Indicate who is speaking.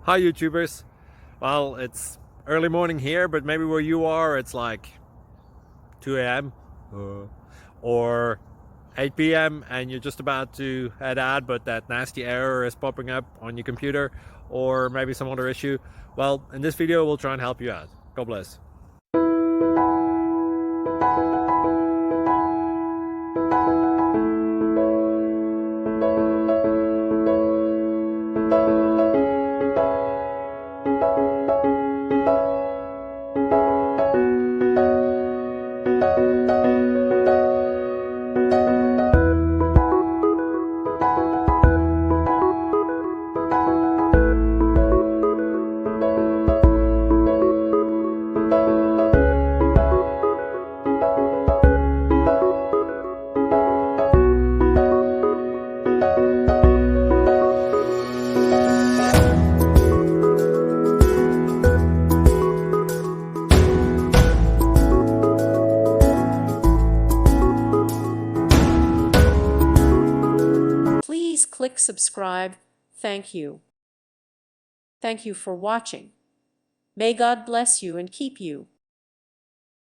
Speaker 1: Hi YouTubers. Well, it's early morning here, but maybe where you are it's like 2 a.m. Or 8 p.m. and you're just about to head out, but that nasty error is popping up on your computer, or maybe some other issue. Well, in this video we'll try and help you out. God bless.
Speaker 2: Please click subscribe. Thank you. Thank you for watching. May God bless you and keep you.